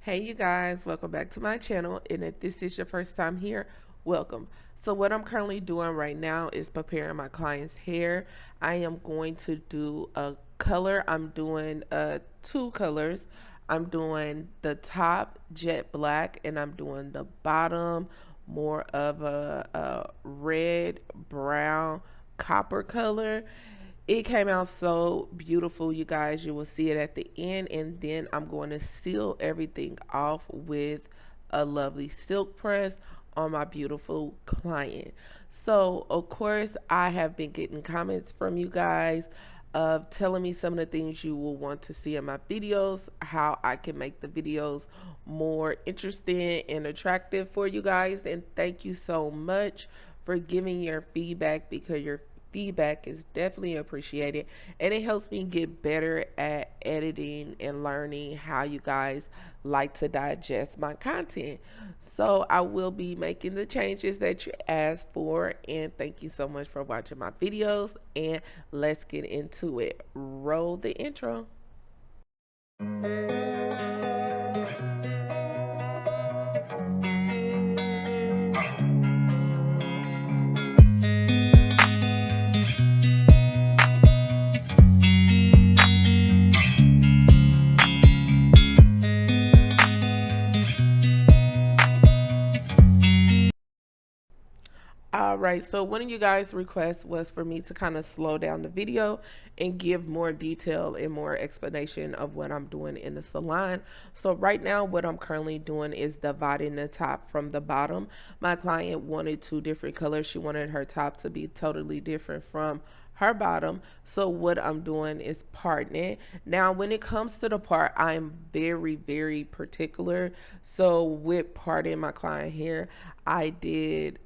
Hey you guys, welcome back to my channel, and if this is your first time here, welcome. So what I'm currently doing right now is preparing my client's hair. I am going to do a color. I'm doing two colors. I'm doing the top jet black, and I'm doing the bottom more of a red, brown, copper color. It came out so beautiful, you guys. You will see it at the end, and then I'm going to seal everything off with a lovely silk press on my beautiful client. So of course I have been getting comments from you guys of telling me some of the things you will want to see in my videos, how I can make the videos more interesting and attractive for you guys. And thank you so much for giving your feedback, because your feedback is definitely appreciated, and it helps me get better at editing and learning how you guys like to digest my content. So I will be making the changes that you asked for, and thank you so much for watching my videos, and let's get into it. Roll the intro. All right, so one of you guys' requests was for me to kind of slow down the video and give more detail and more explanation of what I'm doing in the salon. So right now, what I'm currently doing is dividing the top from the bottom. My client wanted two different colors. She wanted her top to be totally different from her bottom. So what I'm doing is parting it. Now when it comes to the part, I'm very particular. So with parting my client hair, I did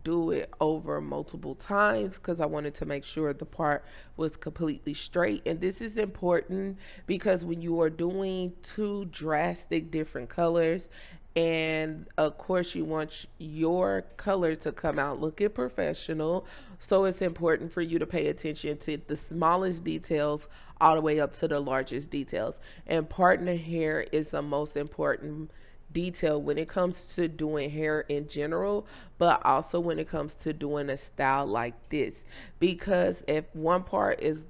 do it over multiple times because I wanted to make sure the part was completely straight. And this is important because when you are doing two drastic different colors, and of course you want your color to come out looking professional, so it's important for you to pay attention to the smallest details all the way up to the largest details. And parting the hair is the most important detail when it comes to doing hair in general, but also when it comes to doing a style like this, because if one part is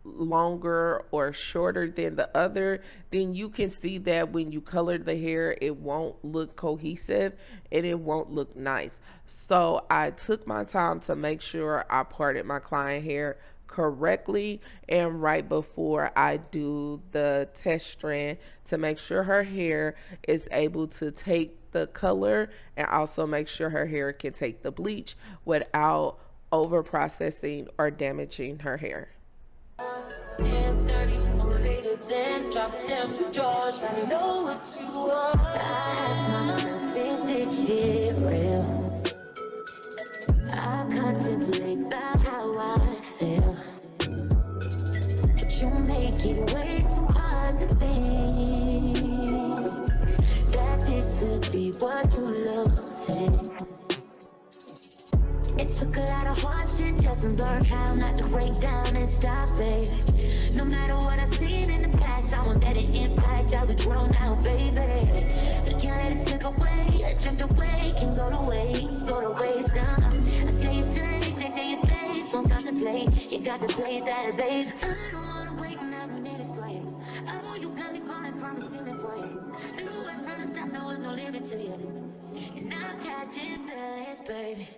longer or shorter than the other, then you can see that when you color the hair, it won't look cohesive and it won't look nice. So I took my time to make sure I parted my client hair correctly, and right before I do the test strand to make sure her hair is able to take the color, and also make sure her hair can take the bleach without over processing or damaging her hair. 10:30, no later than drop them drawers. I know what you are. I ask myself, is this shit real? I contemplate about how I feel, but you make it way too hard to think that this could be what you love. It took a lot of hard shit just to learn how not to break down and stop it. No matter what I've seen in the past, I won't let it impact how we grow now, baby. I can't let it slip away, drift away, can go to waste, I say it straight, straight to your face, won't contemplate, you got to play that, babe. I don't wanna wait another minute for you. I know you got me falling from the ceiling for you. You went from the start, there was no limit to you. And I'm catching feelings, baby.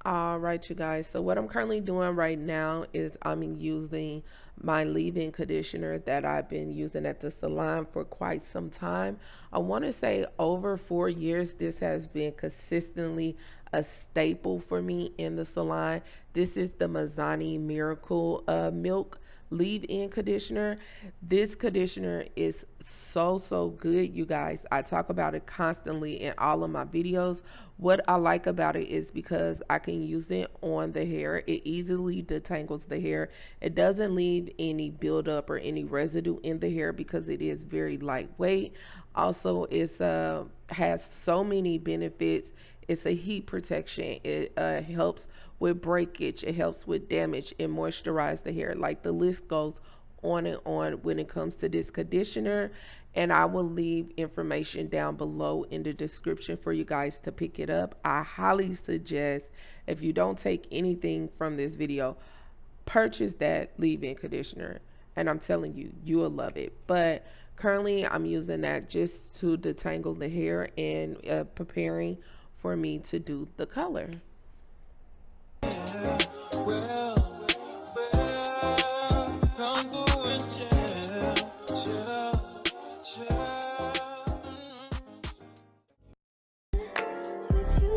All right, you guys. So what I'm currently doing right now is I'm using my leave-in conditioner that I've been using at the salon for quite some time. I want to say over 4 years, this has been consistently a staple for me in the salon. This is the Mazzani Miracle Milk leave-in conditioner. This conditioner is so good, you guys. I talk about it constantly in all of my videos. What I like about it is because I can use it on the hair. It easily detangles the hair. It doesn't leave any buildup or any residue in the hair because it is very lightweight. Also, it's has so many benefits. It's a heat protection. It helps with breakage. It helps with damage and moisturize the hair. Like the list goes on and on when it comes to this conditioner. And I will leave information down below in the description for you guys to pick it up. I highly suggest, if you don't take anything from this video, purchase that leave-in conditioner. And I'm telling you, you will love it. But currently I'm using that just to detangle the hair and preparing for me to do the color.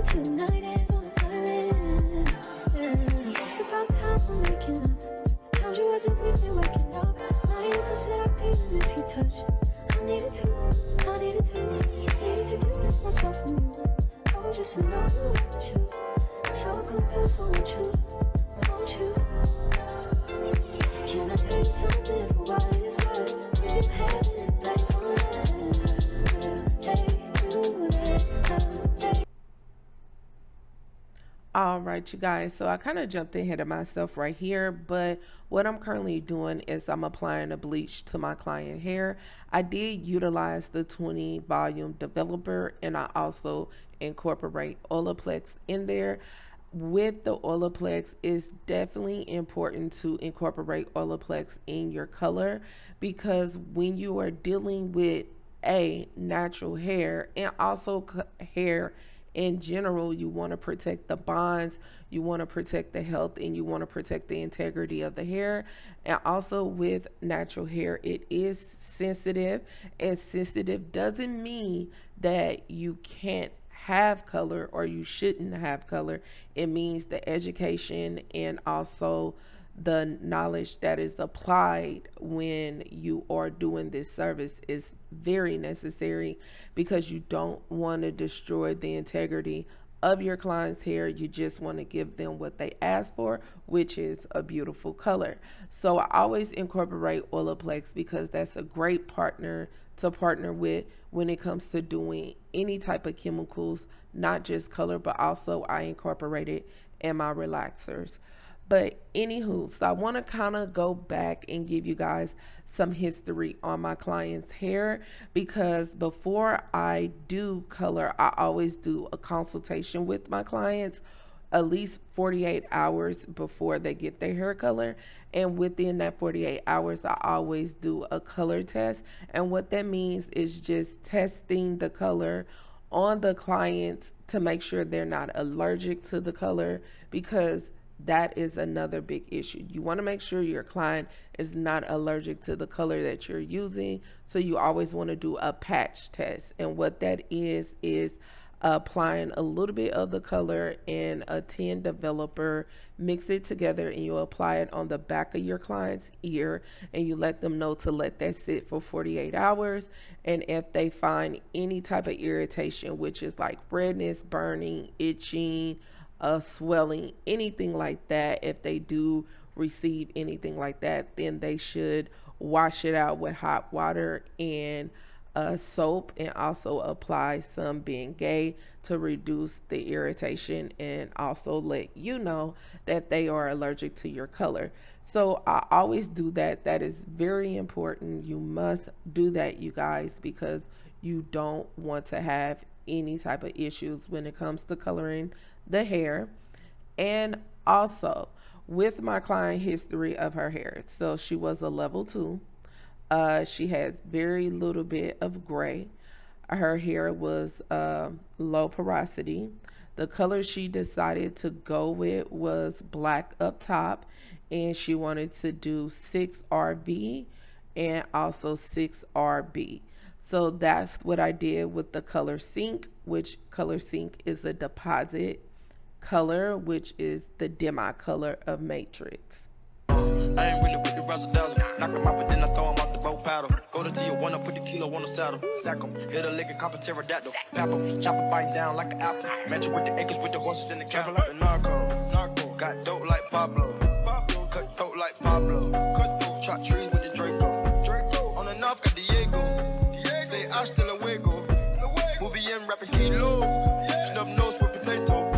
Tonight is on an island. It's about time we're making up. Told you wasn't with me waking up. Now you for said I couldn't miss your touch. I needed to distance myself from you. I was just in love with you. So I confess, won't you? Can I tell you something for what it's worth? You can have this place on earth. Take you there. All right, you guys, so I kind of jumped ahead of myself right here, but what I'm currently doing is I'm applying a bleach to my client hair. I did utilize the 20 volume developer, and I also incorporate Olaplex in there. With the Olaplex, it's definitely important to incorporate Olaplex in your color, because when you are dealing with a natural hair and also hair in general, you want to protect the bonds, you want to protect the health, and you want to protect the integrity of the hair. And also with natural hair, it is sensitive, and sensitive doesn't mean that you can't have color or you shouldn't have color. It means the education and also the knowledge that is applied when you are doing this service is very necessary, because you don't want to destroy the integrity of your client's hair. You just want to give them what they ask for, which is a beautiful color. So I always incorporate Olaplex because that's a great partner to partner with when it comes to doing any type of chemicals, not just color, but also I incorporate it in my relaxers. But anywho, so I want to kind of go back and give you guys some history on my client's hair, because before I do color, I always do a consultation with my clients at least 48 hours before they get their hair color. And within that 48 hours, I always do a color test. And what that means is just testing the color on the clients to make sure they're not allergic to the color, because that is another big issue. You want to make sure your client is not allergic to the color that you're using. So you always want to do a patch test. And what that is applying a little bit of the color in a tin developer, mix it together, and you apply it on the back of your client's ear, and you let them know to let that sit for 48 hours. And if they find any type of irritation, which is like redness, burning, itching, swelling, anything like that, if they do receive anything like that, then they should wash it out with hot water and soap, and also apply some Bengay to reduce the irritation, and also let you know that they are allergic to your color. So I always do that. That is very important. You must do that, you guys, because you don't want to have any type of issues when it comes to coloring the hair. And also with my client history of her hair, so she was a level 2. She has very little bit of gray. Her hair was low porosity. The color she decided to go with was black up top, and she wanted to do 6RB and also 6RB. So that's what I did with the color Sync, which color Sync is a deposit color, which is the demi color of Matrix. I ain't really with the razzle dazzle. Knock him out, but then I throw him out the boat paddle. Go to Tijuana, put the kilo on the saddle. Sack him, hit a leg and cop a pterodactyl. Pap him, chop a bite down like an apple. Match it with the acres, with the horses in the cattle. Like the narco, got dope like Pablo. Cut dope like Pablo. Chop trees with the Draco. On the north, got Diego. Say hasta luego. We'll be in rapping kilo. Snub nose with potato.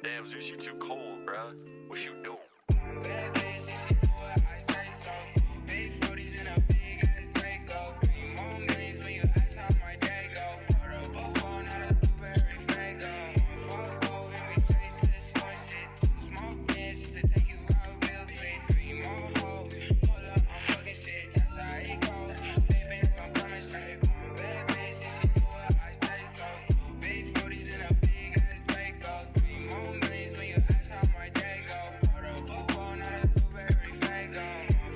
Damn, Zeus, you too cold, bruh. What you doing? Bad bitch, if she do what I say so. Big 40s in a big ass Draco. 3 more millions when you ask how my day go. Order a buffalo, not a blueberry fago. Fuck go, and we straight to the store shit. 2 small bands just to take you out real quick. 3 more hoes, pull up, I'm fucking shit. That's how it goes. Baby, if I'm coming straight. Bad bitch, if she do what I say so. Big 40s in a big ass Draco. 3 more millions when you ask how my day go. Order a buffalo, not a blueberry fago.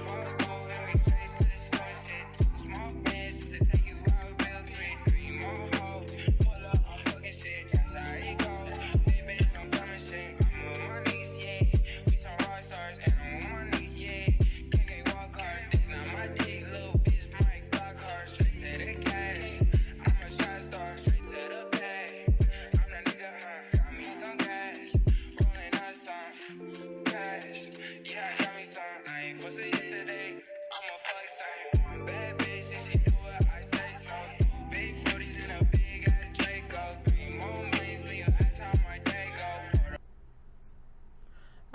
Fuck go, and we straight to the store shit. 2 small bands just to take you out real quick. 3 more hoes, pull up, I'm fucking shit. That's how it goes. Baby, if I'm coming straight. I'm with my niggas, yeah. We some rock stars, and I'm with my niggas, yeah. Can't walk hard, this not my dick, little bitch, my Glock hard. Straight to the cash. I'm a shot star, straight to the bag. I'm that nigga, got me some cash. Rolling up some cash. Yeah, got me some. I ain't fussing yesterday. I'm a fuck sign. Bad bitch, if she do what I say so. 2 big 40s in a big ass Draco. 3 more millions when you ask how my day go.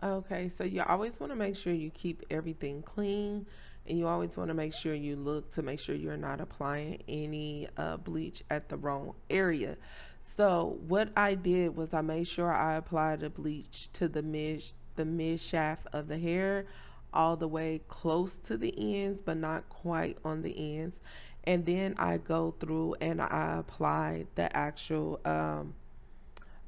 Okay, so you always want to make sure you keep everything clean, and you always want to make sure you look to make sure you're not applying any bleach at the wrong area. So what I did was I made sure I applied the bleach to the mid shaft of the hair, all the way close to the ends, but not quite on the ends. And then I go through and I apply the actual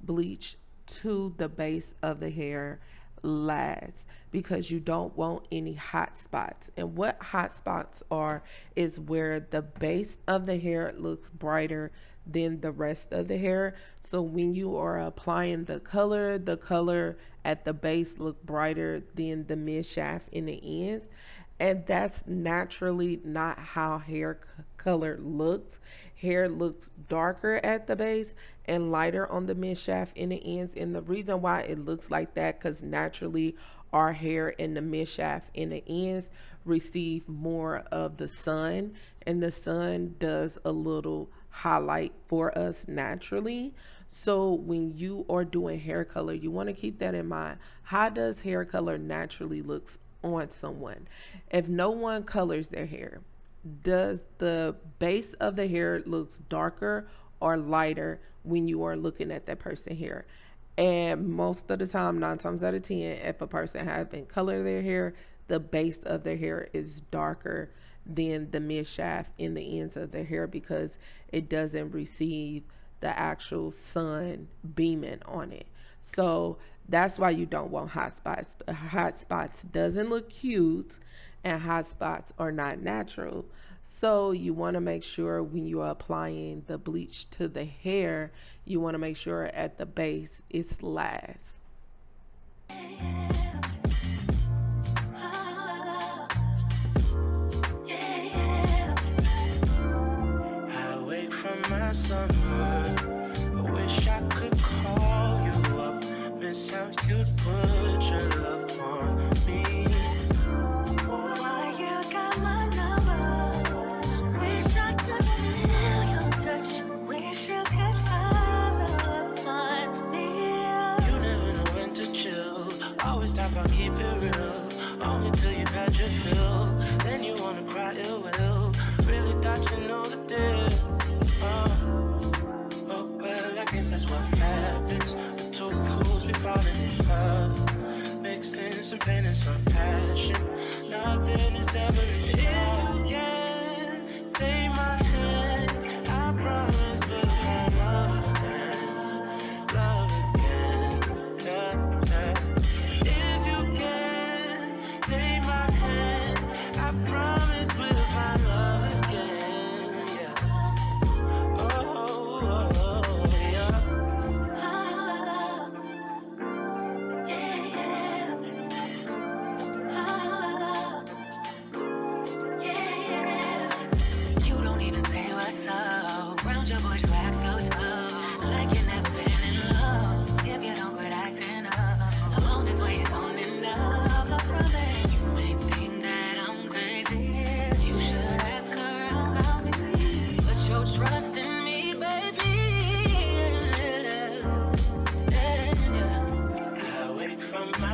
bleach to the base of the hair last, because you don't want any hot spots. And what hot spots are is where the base of the hair looks brighter than the rest of the hair. So when you are applying the color at the base look brighter than the mid shaft in the ends. And that's naturally not how hair color looks. Hair looks darker at the base and lighter on the mid shaft in the ends. And the reason why it looks like that, because naturally our hair in the mid shaft in the ends receive more of the sun, and the sun does a little highlight for us naturally. So when you are doing hair color, you want to keep that in mind. How does hair color naturally looks on someone? If no one colors their hair, does the base of the hair looks darker or lighter when you are looking at that person's hair? And most of the time, 9 times out of 10, if a person has been colored their hair, the base of their hair is darker than the mid shaft in the ends of their hair, because it doesn't receive the actual sun beaming on it. So that's why you don't want hot spots. Hot spots doesn't look cute, and hot spots are not natural. So you want to make sure when you are applying the bleach to the hair, you want to make sure at the base it's last. I wake from my slumber. I wish I could call you up. Miss how you'd put your love on me. Boy, you got my number. Wish I could feel your touch. Wish you could follow up on me. You never know when to chill. Always talk about keep it real. Only till you've had your fill. Then you wanna cry ill will. Really thought you know the deal. Oh, well, I guess that's what happens. The two fools be falling in love. Mixing some pain and some passion. Nothing is ever enough. If you can take my hand, I promise, baby.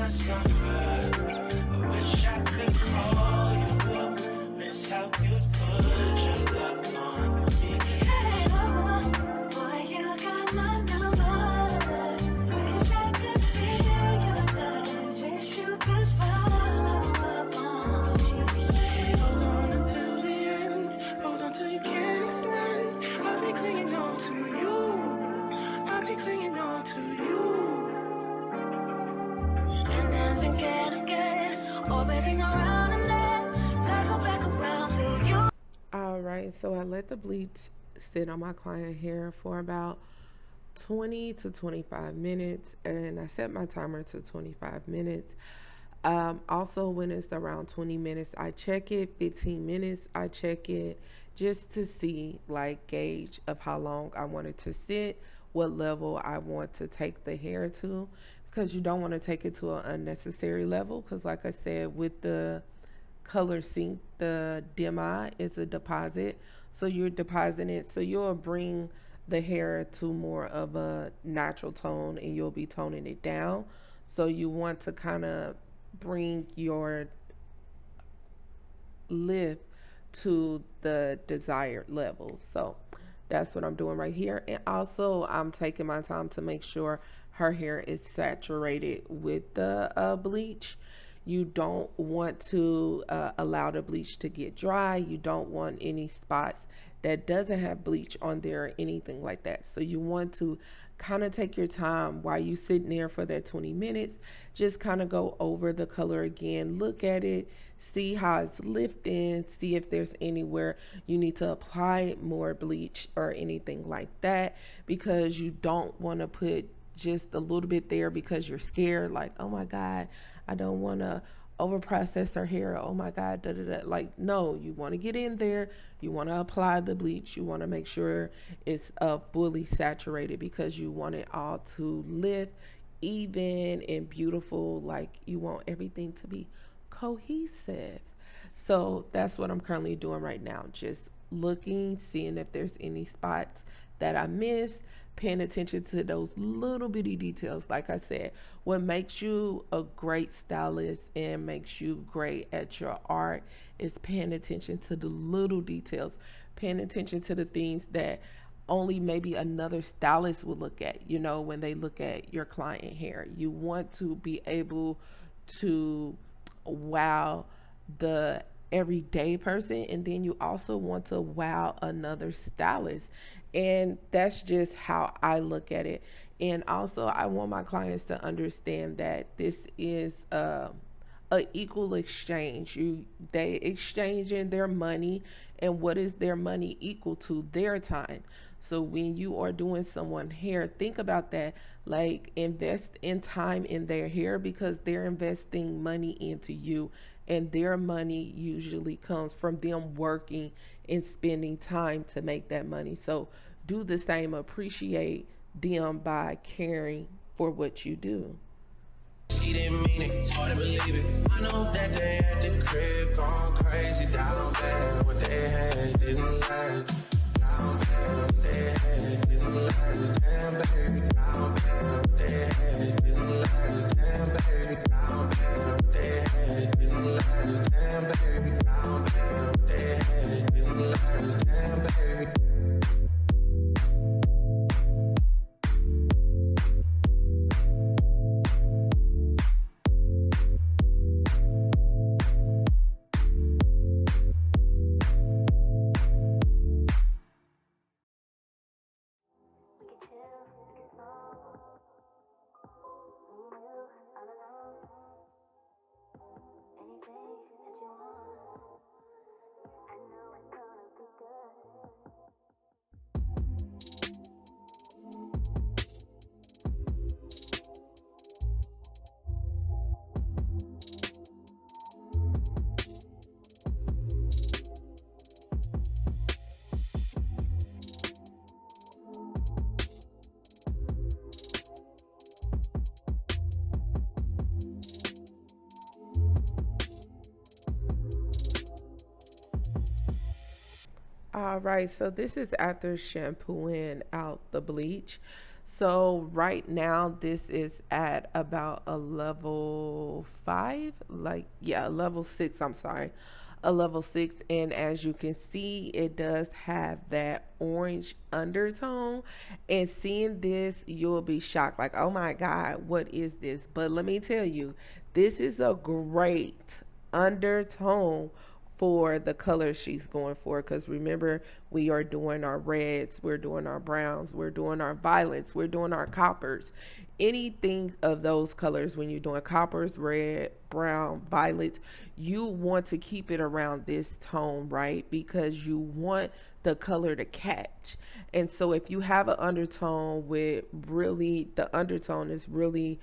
my slumber. I wish I could call you up. Miss how you put your love on me. Hey, oh, boy, you got my number. Wish I could feel your touch. Wish you could follow up on me. Hold on until the end. Hold on till you can't extend. I'll be clinging on to you. I'll be clinging on to you. And then again, orbiting around and then circle back around for you. All right, so I let the bleach sit on my client hair for about 20 to 25 minutes, and I set my timer to 25 minutes. Also, when it's around 20 minutes, I check it. 15 minutes, I check it just to see, like, gauge of how long I want it to sit, what level I want to take the hair to, because you don't want to take it to an unnecessary level. Because, like I said, with the color sync, the demi is a deposit, so you're depositing it, so you'll bring the hair to more of a natural tone and you'll be toning it down. So you want to kind of bring your lift to the desired level. So that's what I'm doing right here. And also, I'm taking my time to make sure her hair is saturated with the bleach. You don't want to allow the bleach to get dry. You don't want any spots that doesn't have bleach on there or anything like that. So you want to kind of take your time while you sitting there for that 20 minutes. Just kind of go over the color again, look at it, see how it's lifting, see if there's anywhere you need to apply more bleach or anything like that, because you don't want to put just a little bit there because you're scared, like, oh my God, I don't want to over process her hair. Oh my God, da da da. Like, no, you want to get in there, you want to apply the bleach, you want to make sure it's fully saturated because you want it all to lift even and beautiful. Like, you want everything to be cohesive. So that's what I'm currently doing right now. Just looking, seeing if there's any spots that I missed, paying attention to those little bitty details. Like I said, what makes you a great stylist and makes you great at your art is paying attention to the little details, paying attention to the things that only maybe another stylist would look at, when they look at your client hair. You want to be able to wow the everyday person, and then you also want to wow another stylist. And that's just how I look at it. And also, I want my clients to understand that this is a equal exchange. They exchanging their money, and what is their money equal to? Their time. So when you are doing someone hair, think about that. Like, invest in time in their hair because they're investing money into you, and their money usually comes from them working and spending time to make that money. So do the same. Appreciate them by caring for what you do. She didn't mean it, it's hard to believe it. I know that they at the crib going crazy down bad. What they had didn't last. Down bad, what they had didn't last. Damn baby, down bad, what they had didn't last. Damn baby, down bad, what they had didn't last. Damn baby, down bad, what they had didn't last. Damn baby. All right, so this is after shampooing out the bleach. So right now this is at about a level 5, like yeah, a level 6, I'm sorry. A level 6, and as you can see it does have that orange undertone, and seeing this you'll be shocked like, oh my god, what is this? But let me tell you, this is a great undertone for the color she's going for, because remember, we are doing our reds, we're doing our browns, we're doing our violets, we're doing our coppers, anything of those colors. When you're doing coppers, red, brown, violet, you want to keep it around this tone, right? Because you want the color to catch. And so if you have an undertone with really, the undertone is really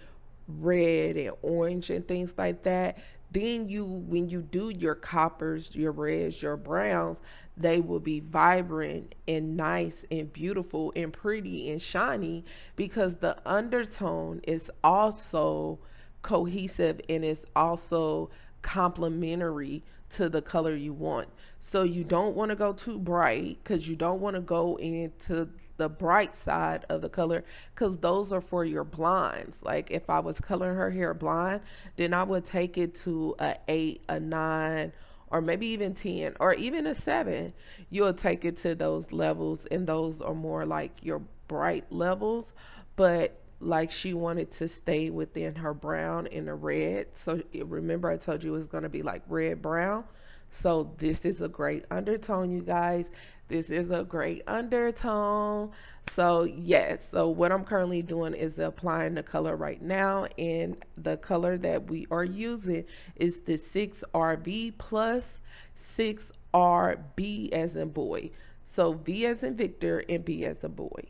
red and orange and things like that, then you, when you do your coppers, your reds, your browns, they will be vibrant and nice and beautiful and pretty and shiny, because the undertone is also cohesive and is also complementary to the color you want. So you don't want to go too bright, because you don't want to go into the bright side of the color, because those are for your blinds. Like if I was coloring her hair blind, then I would take it to a 8, a 9, or maybe even 10, or even a 7. You'll take it to those levels, and those are more like your bright levels. But like she wanted to stay within her brown and the red. So remember I told you it was going to be like red brown. So this is a great undertone, you guys. This is a great undertone. So yes, so what I'm currently doing is applying the color right now, and the color that we are using is the 6RV plus 6RB as in boy. So V as in Victor and B as in boy.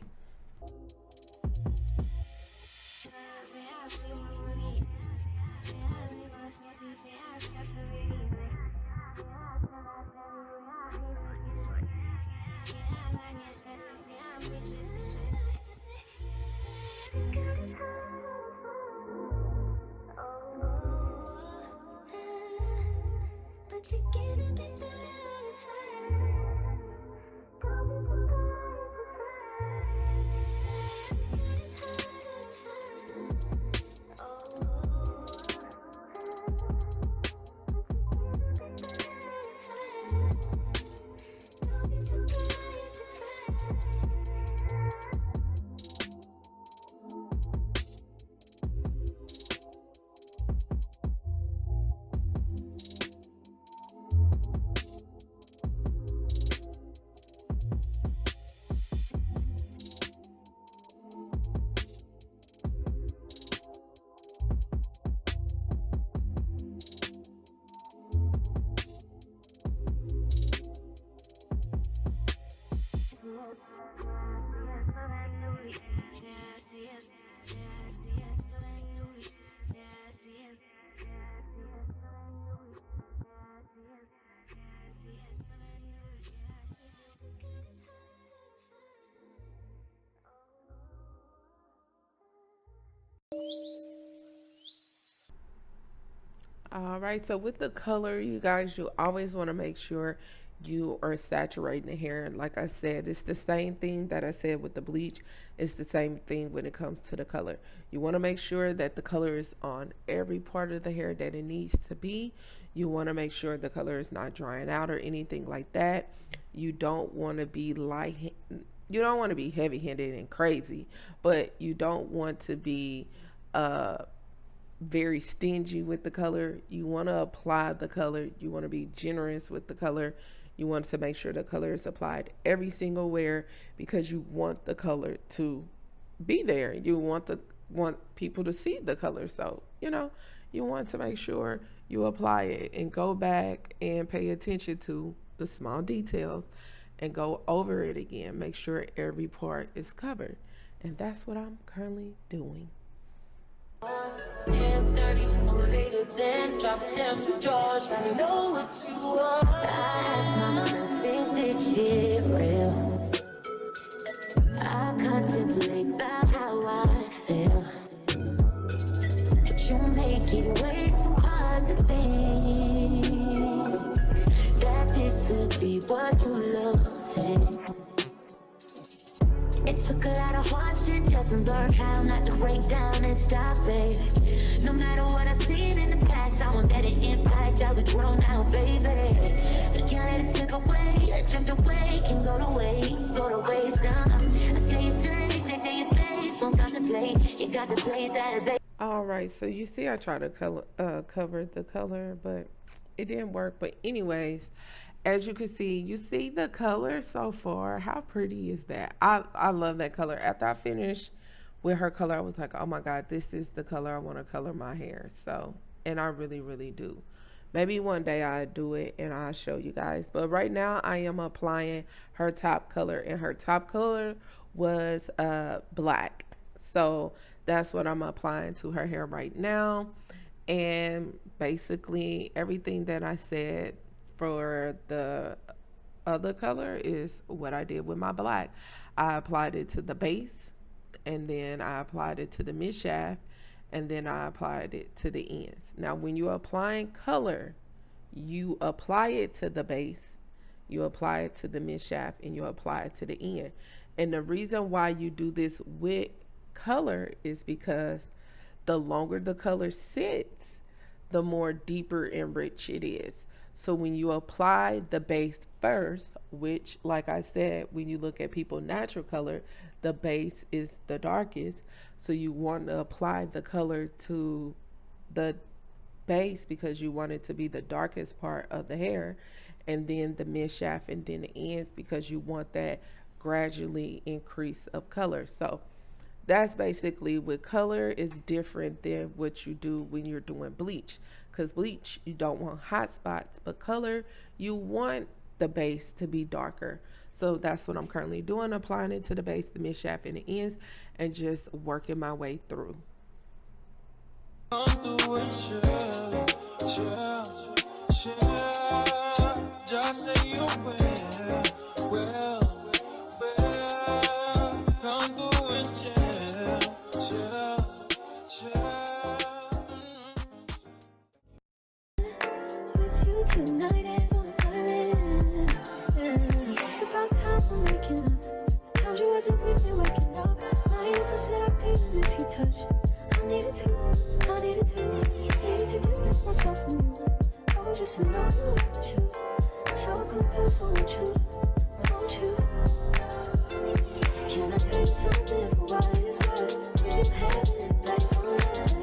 But you're giving me All right, so with the color, you guys, you always want to make sure you are saturating the hair. Like I said, it's the same thing that I said with the bleach. It's the same thing when it comes to the color. You want to make sure that the color is on every part of the hair that it needs to be. You want to make sure the color is not drying out or anything like that. You don't want to be light, you don't want to be heavy-handed and crazy, but you don't want to be very stingy with the color. You want to apply the color. You want to be generous with the color. You want to make sure the color is applied every single wear, because you want the color to be there. You want people to see the color. So, you want to make sure you apply it and go back and pay attention to the small details and go over it again. Make sure every part is covered. And that's what I'm currently doing. 10:30, no later than drop them drawers. I know what you want. I ask myself, is this shit real? I contemplate about how I feel, but you make it way too hard to think that this could be what you love. It took a lot gotta watch it just to learn how not to break down and stop it. No matter what I've seen in the past, I won't let it impact how we grow now, baby. I can't let it slip away, drift away, can go to waste, I stay straight, stay to your place, won't contemplate, you got to play that, baby. All right, so you see, I tried to cover the color, but it didn't work. But anyways, as you can see, you see the color so far. How pretty is that? I love that color. After I finished with her color, I was like, oh my God, this is the color I want to color my hair. So, and I really, really do. Maybe one day I'll do it and I'll show you guys. But right now I am applying her top color, and her top color was black. So that's what I'm applying to her hair right now. And basically everything that I said for the other color is what I did with my black. I applied it to the base, and then I applied it to the mid shaft, and then I applied it to the ends. Now when you're applying color, you apply it to the base, you apply it to the mid shaft, and you apply it to the end. And the reason why you do this with color is because the longer the color sits, the more deeper and rich it is. So when you apply the base first, which like I said, when you look at people natural color, the base is the darkest. So you want to apply the color to the base because you want it to be the darkest part of the hair, and then the mid shaft, and then the ends because you want that gradually increase of color. So that's basically with color is different than what you do when you're doing bleach, because bleach you don't want hot spots, but color you want the base to be darker. So that's what I'm currently doing, applying it to the base, the mid shaft, and the ends, and just working my way through. Just say you will. Come through and chill. With you tonight is on an island. It's about time we're waking up. Times you wasn't with me waking up. Now you for said I couldn't miss your touch. I needed to distance myself from you. I was just in love with you. So come close, won't you? Can I tell you something for what it's worth? We've been having this place on earth.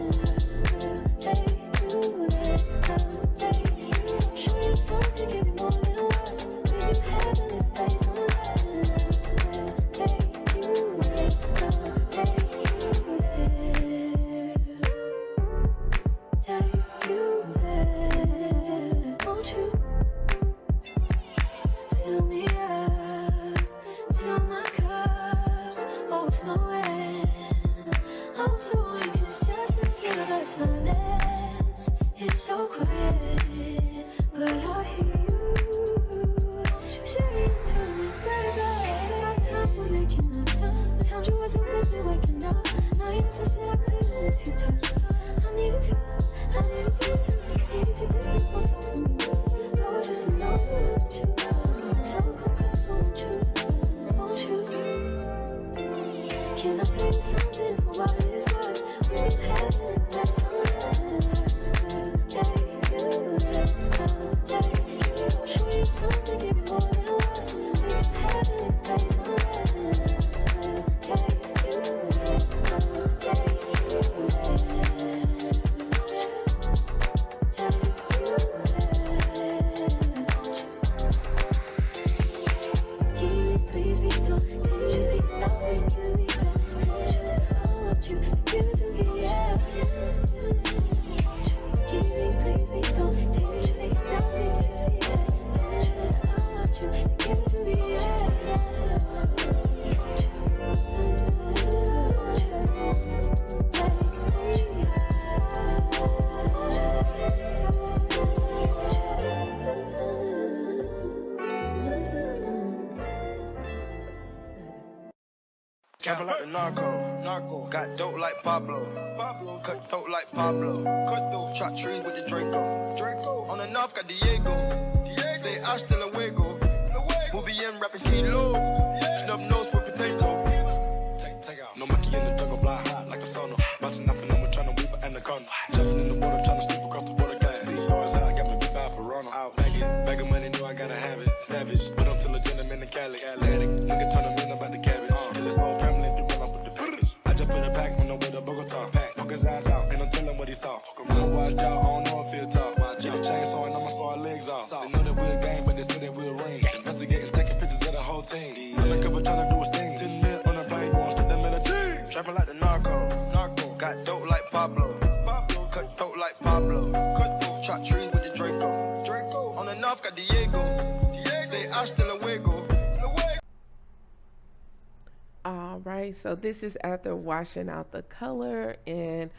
Take you there, show you something, give you more than words. We've been having this place on earth. Take you there, take you there, won't you? Fill me up till my cup's overflowing. I'm so anxious just to feel the silence. It's so quiet, but I hear you saying to me, baby. Said our time we're making up time. The times you wasn't with me waking up. Now you never said I couldn't miss your touch. I needed to distance myself from you. I was just alone with you. So come close, won't you? Can I tell you something for what it's worth? We've been having this place on earth. Take you there, show you something, give you more than words. We've been having this place on earth. Take you there, please be don't just be nothing, give me that. I want you to give it to me, yeah. Please be don't just be nothing, give me that. I want you to give it to me, yeah. Camping like the narco. Got dope like Pablo. Cut throat like Pablo. Shot trees with the Draco. On the north got Diego. Say hasta luego. We'll be in rapping kilo. Snub nose with potato. y'all, I don't know if he'll talk. Get a chainsaw and I'ma saw our legs off. They know that we're a gang, but they say that we're a ring. Investigating, taking pictures of the whole team. Undercover trying to do his thing. 10 mil on a plane, going straight to Medellin. Trapping like the narco. Got dope like Pablo. Cut dope like Pablo. Chop trees with the Draco. On the north got Diego. Say hasta luego. All right, so this is after washing out the color, and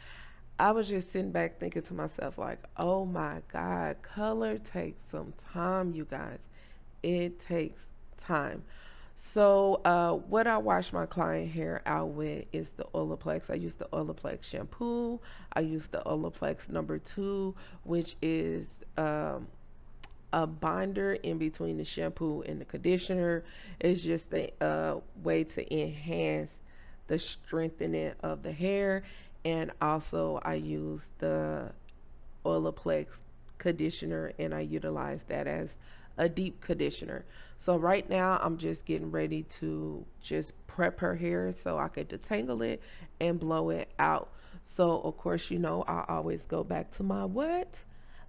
I was just sitting back thinking to myself, like, oh my God, color takes some time, you guys. It takes time. So, what I wash my client hair out with is the Olaplex. I use the Olaplex shampoo. I use the Olaplex #2, which is a binder in between the shampoo and the conditioner. It's just a way to enhance the strengthening of the hair. And also I use the Olaplex conditioner, and I utilize that as a deep conditioner. So right now I'm just getting ready to just prep her hair so I could detangle it and blow it out. So of course, you know, I always go back to my what?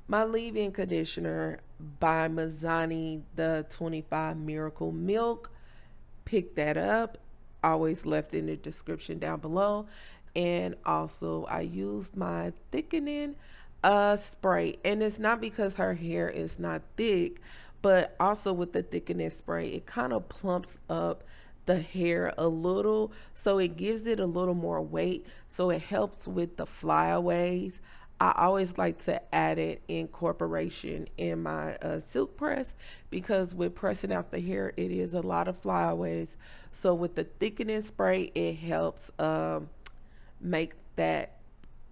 My leave-in conditioner by Mazzani, the 25 Miracle Milk. Pick that up. Always left in the description down below. And also I used my thickening spray. And it's not because her hair is not thick, but also with the thickening spray, it kind of plumps up the hair a little, so it gives it a little more weight, so it helps with the flyaways. I always like to add it in corporation in my silk press, because with pressing out the hair, it is a lot of flyaways. So with the thickening spray, it helps make that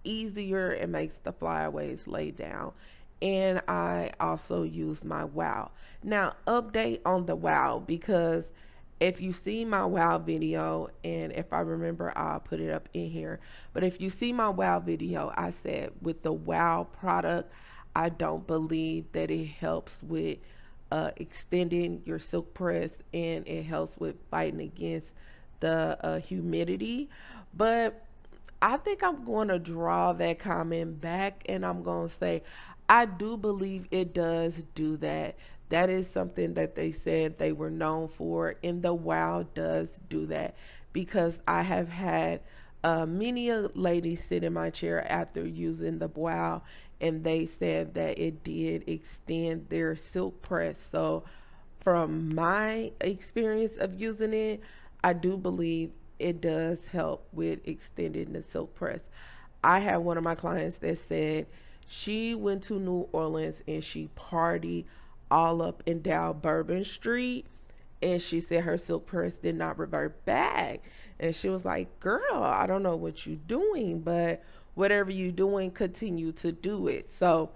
easier and makes the flyaways lay down. And I also use my wow. Now, update on the wow, because if you see my wow video, and if I remember, I'll put it up in here, but if you see my wow video, I said with the wow product, I don't believe that it helps with extending your silk press, and it helps with fighting against the humidity. But I think I'm going to draw that comment back, and I'm going to say I do believe it does do that. That is something that they said they were known for, and the wow does do that, because I have had many a lady sit in my chair after using the wow, and they said that it did extend their silk press. So from my experience of using it, I do believe it does help with extending the silk press. I had one of my clients that said she went to New Orleans and she partied all up and down Bourbon Street, and she said her silk press did not revert back. And she was like, girl, I don't know what you're doing, but whatever you're doing, continue to do it. So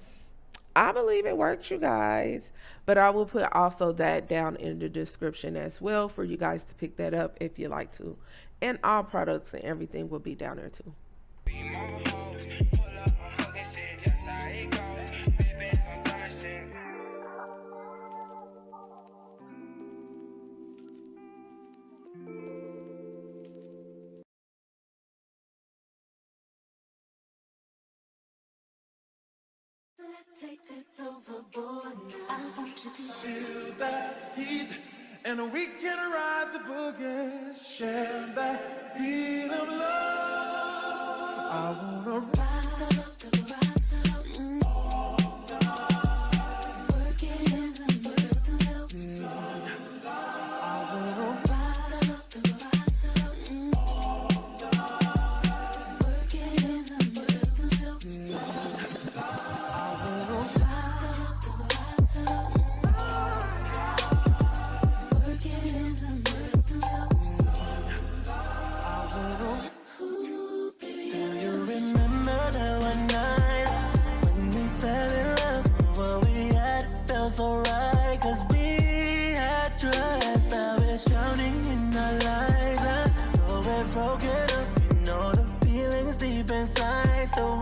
I believe it works, you guys. But I will put also that down in the description as well for you guys to pick that up if you like to. And all products and everything will be down there too. Let's take this overboard now. I want you to Feel that heat, and we can ride the boogie. Share that heat of love. I wanna ride the all night. Work it in the middle. I wanna Ride the all night. Work it in the middle. So right, cause we had trust. Now it's drowning in our lives. I know we're broken up, you know the feelings deep inside. So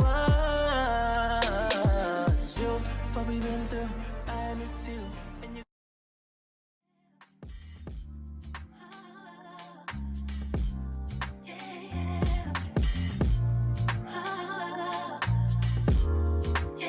you, what we've been through, I miss you. And you Yeah.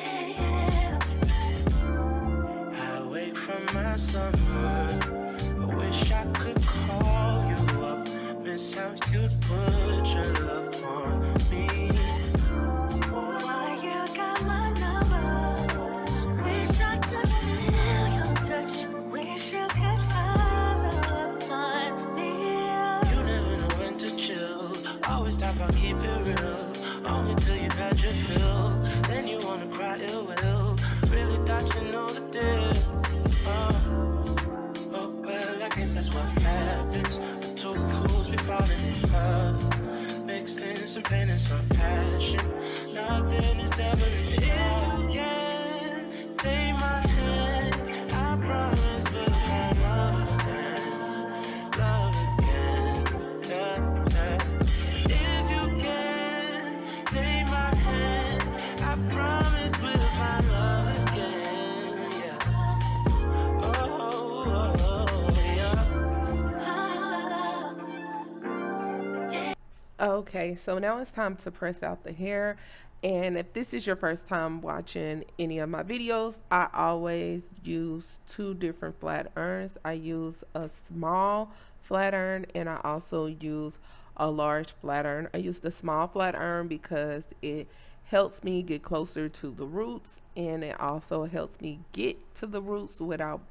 Okay, so now it's time to press out the hair. And if this is your first time watching any of my videos, I always use two different flat irons. I use a small flat iron and I also use a large flat iron. I use the small flat iron because it helps me get closer to the roots, and it also helps me get to the roots without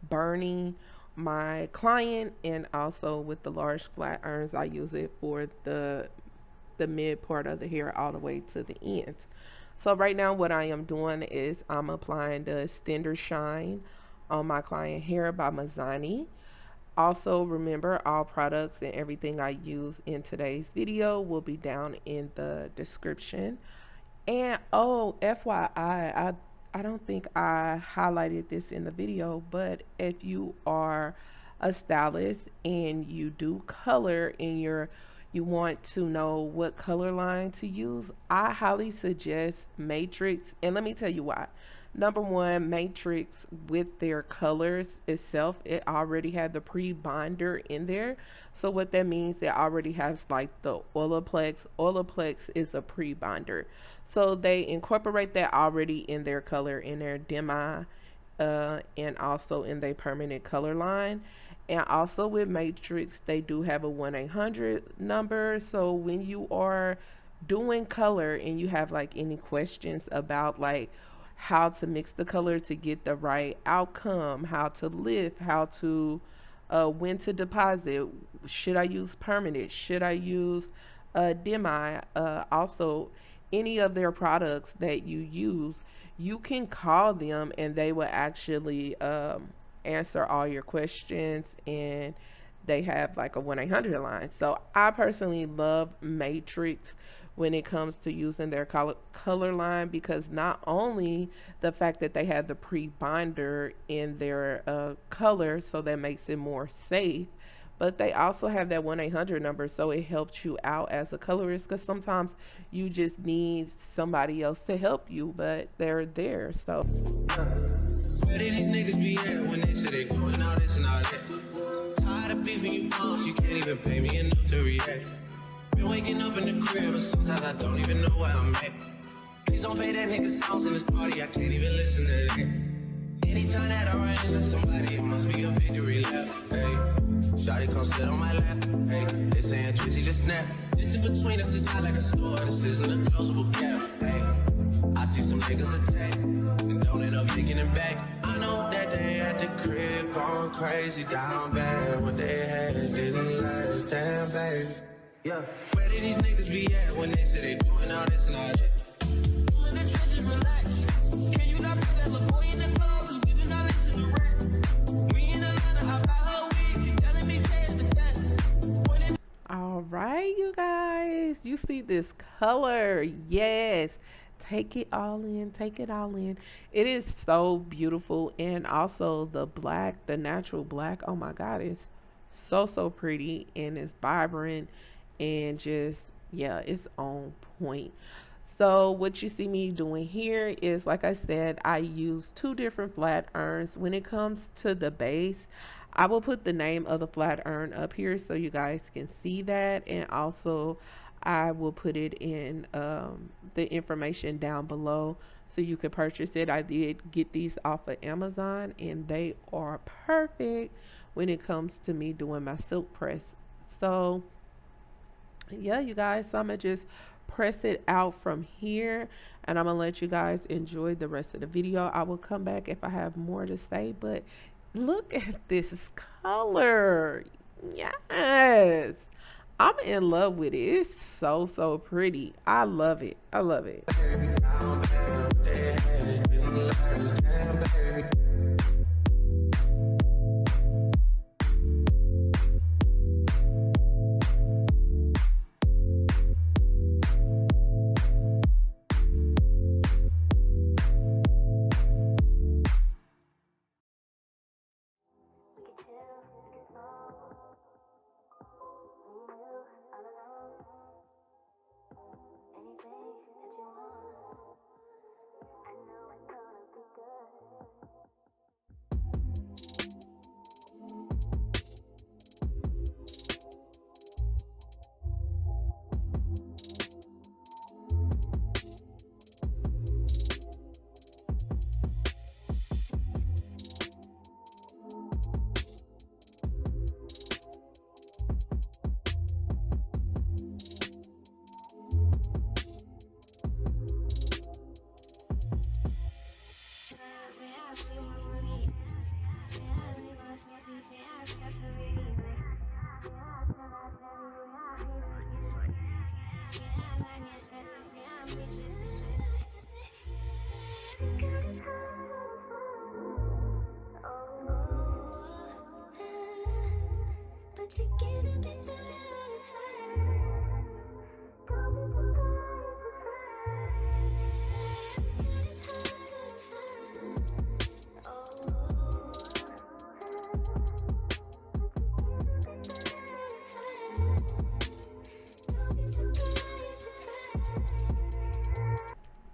burning my client. And also with the large flat irons, I use it for the mid part of the hair all the way to the end. So right now what I am doing is I'm applying the extender shine on my client hair by Mazani. Also, remember, all products and everything I use in today's video will be down in the description. And oh, FYI, I don't think I highlighted this in the video, but if you are a stylist and you do color in your, you want to know what color line to use, I highly suggest Matrix. And let me tell you why. Number one, Matrix with their colors itself, it already had the pre-binder in there. So what that means, it already has like the Olaplex. Olaplex is a pre-binder. So they incorporate that already in their color, in their demi, and also in their permanent color line. And also with Matrix, they do have a 1-800 number. So when you are doing color and you have like any questions about like how to mix the color to get the right outcome, how to lift, how to when to deposit, should I use permanent, should I use demi, also any of their products that you use, you can call them and they will actually answer all your questions, and they have like a 1-800 line. So I personally love Matrix when it comes to using their color line, because not only the fact that they have the pre-binder in their color, so that makes it more safe, but they also have that 1-800 number, so it helps you out as a colorist, because sometimes you just need somebody else to help you, but they're there. So Where did these niggas be at when they say they doing all this and all that? Tired of beefing you bums, you can't even pay me enough to react. Been waking up in the crib, and sometimes I don't even know where I'm at. Please don't pay that nigga songs in this party, I can't even listen to that. Anytime that I run into somebody, it must be a victory lap. Hey, shawty come sit on my lap. Hey, they saying Tracy just snap. This in between us is not like a store, this isn't a closable gap. Hey, I see some niggas attack and don't end up making it back. I know that they at the crib going crazy down bad. What they had didn't last, damn baby. Yeah. Where did these niggas be at when they say they doing all this and all that? In the trenches, relax. Can you not put that little boy in the club? 'Cause we do not listen to rap. We in Atlanta, how about her week? You telling me taste the death? all right, you guys, you see this color? Yes, take it all in, take it all in. It is so beautiful. And also the black, the natural black, oh my god, it's so pretty, and it's vibrant, and just, yeah, it's on point. So what you see me doing here is, like I said, I use two different flat irons. When it comes to the base, I will put the name of the flat iron up here so you guys can see that, and also I will put it in the information down below so you can purchase it. I did get these off of Amazon, and they are perfect when it comes to me doing my silk press. So yeah, you guys, so I'm gonna just press it out from here, and I'm gonna let you guys enjoy the rest of the video. I will come back if I have more to say, but look at this color. Yes, I'm in love with it. It's so pretty. I love it. I love it.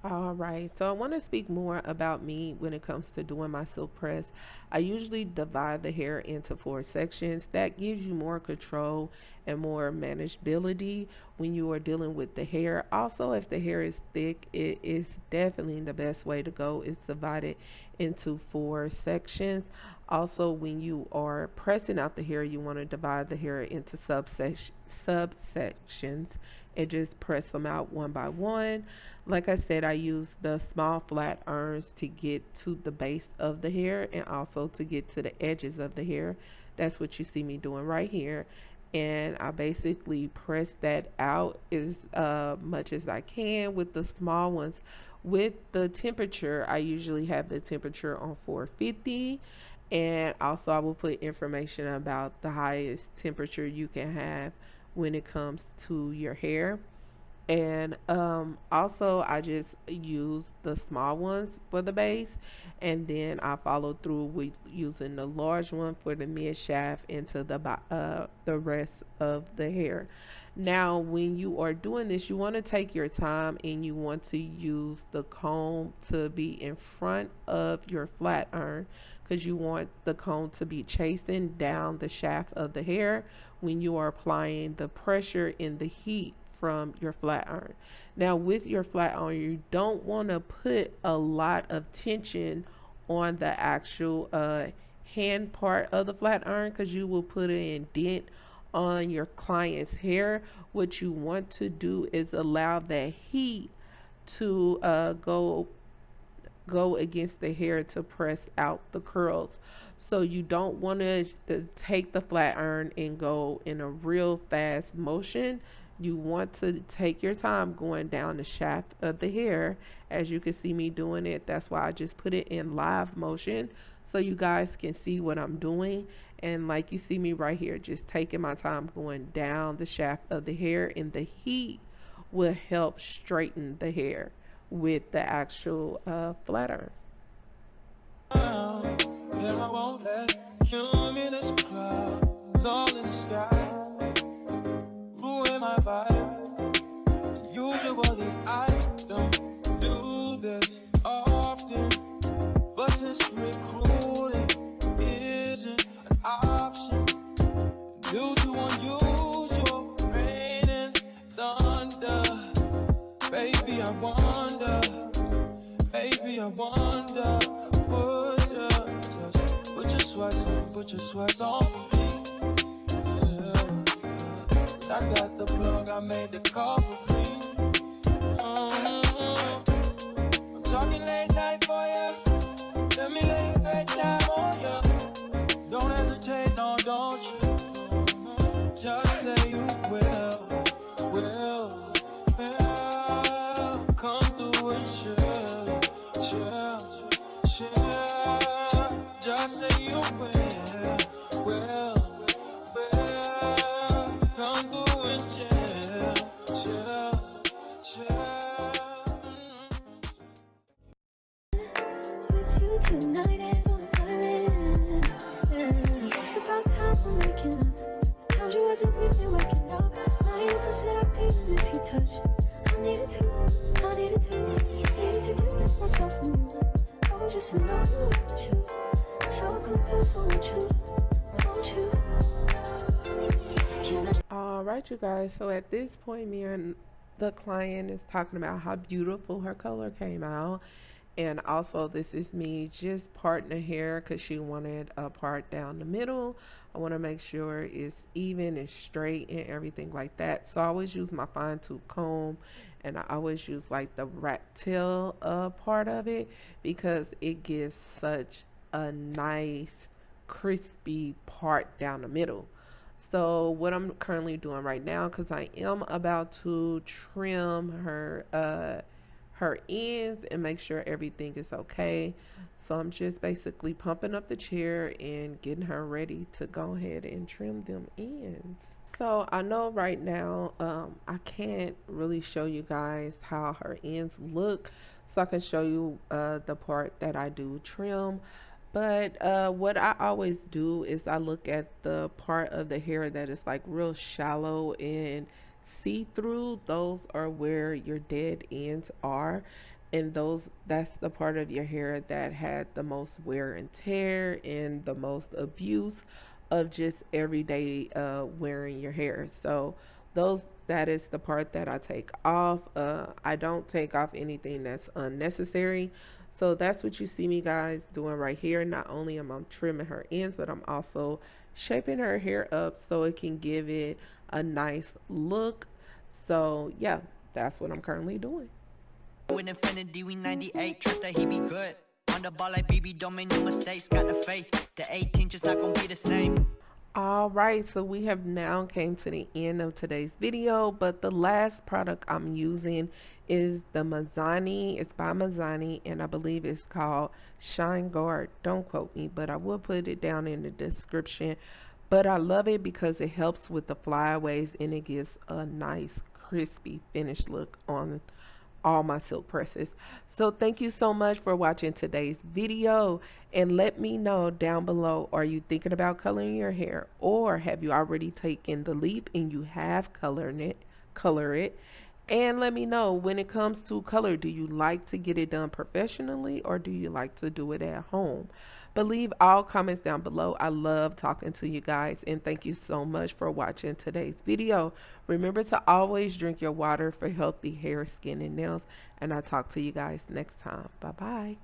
All right, so I want to speak more about me when it comes to doing my silk press. I usually divide the hair into four sections. That gives you more control and more manageability when you are dealing with the hair. Also, if the hair is thick, it is definitely the best way to go is divide it into four sections. Also, when you are pressing out the hair, you want to divide the hair into subsections and just press them out one by one. Like I said, I use the small flat irons to get to the base of the hair and also to get to the edges of the hair. That's what you see me doing right here. And I basically press that out as much as I can with the small ones. With the temperature, I usually have the temperature on 450. And also, I will put information about the highest temperature you can have when it comes to your hair. And also, I just use the small ones for the base, and then I follow through with using the large one for the mid shaft into the rest of the hair. Now, when you are doing this, you want to take your time and you want to use the comb to be in front of your flat iron because you want the comb to be chasing down the shaft of the hair when you are applying the pressure in the heat from your flat iron. Now, with your flat iron, you don't want to put a lot of tension on the actual hand part of the flat iron because you will put an indent on your client's hair. What you want to do is allow that heat to go against the hair to press out the curls. So you don't want to take the flat iron and go in a real fast motion. You want to take your time going down the shaft of the hair as you can see me doing it. That's why I just put it in live motion so you guys can see what I'm doing. And like you see me right here, just taking my time going down the shaft of the hair, and the heat will help straighten the hair with the actual flat iron. And I won't let cumulus clouds all in the sky ruin my vibe. Usually I don't do this often, but since recruiting isn't an option due to unusual rain and thunder, baby I wonder, put your sweats on for me. Yeah. I got the plug, I made the call for me. I'm talking late night for ya. Let me lay a great time on ya. Don't hesitate, no, don't you? Just say you will. Come through and chill. Just say you will. Come through and chill. With you tonight is on a island. It's about time we're making up. Found you wasn't with me waking up. Now you for seductive, this you touch. I needed to distance myself from you. Oh, just to know you want you. So confused, won't you? Can I? All right, you guys. So at this point, me and the client is talking about how beautiful her color came out. And also, this is me just parting the hair because she wanted a part down the middle. I want to make sure it's even and straight and everything like that. So I always use my fine tooth comb, and I always use like the rat tail part of it because it gives such a nice crispy part down the middle. So what I'm currently doing right now, because I am about to trim her ends and make sure everything is okay. So I'm just basically pumping up the chair and getting her ready to go ahead and trim them ends. So I know right now I can't really show you guys how her ends look. So I can show you the part that I do trim. But what I always do is I look at the part of the hair that is like real shallow and see-through. Those are where your dead ends are. And that's the part of your hair that had the most wear and tear and the most abuse of just everyday wearing your hair. So that is the part that I take off. I don't take off anything that's unnecessary. So that's what you see me guys doing right here. Not only am I trimming her ends, but I'm also shaping her hair up so it can give it a nice look. So yeah, that's what I'm currently doing. With infinity, we 98. Trust that he be good. On the ball like BB, don't make no mistakes. Got the faith. The 18 just not gonna be the same. All right, so we have now came to the end of today's video, but the last product I'm using is the Mazzani. It's by Mazzani, and I believe it's called Shine Guard. Don't quote me, but I will put it down in the description. But I love it because it helps with the flyaways and it gives a nice crispy finished look on all my silk presses. So thank you so much for watching today's video, and let me know down below, are you thinking about coloring your hair, or have you already taken the leap and you have color it. And let me know, when it comes to color, do you like to get it done professionally or do you like to do it at home? But leave all comments down below. I love talking to you guys, and thank you so much for watching today's video. Remember to always drink your water for healthy hair, skin, and nails, and I'll talk to you guys next time. Bye bye.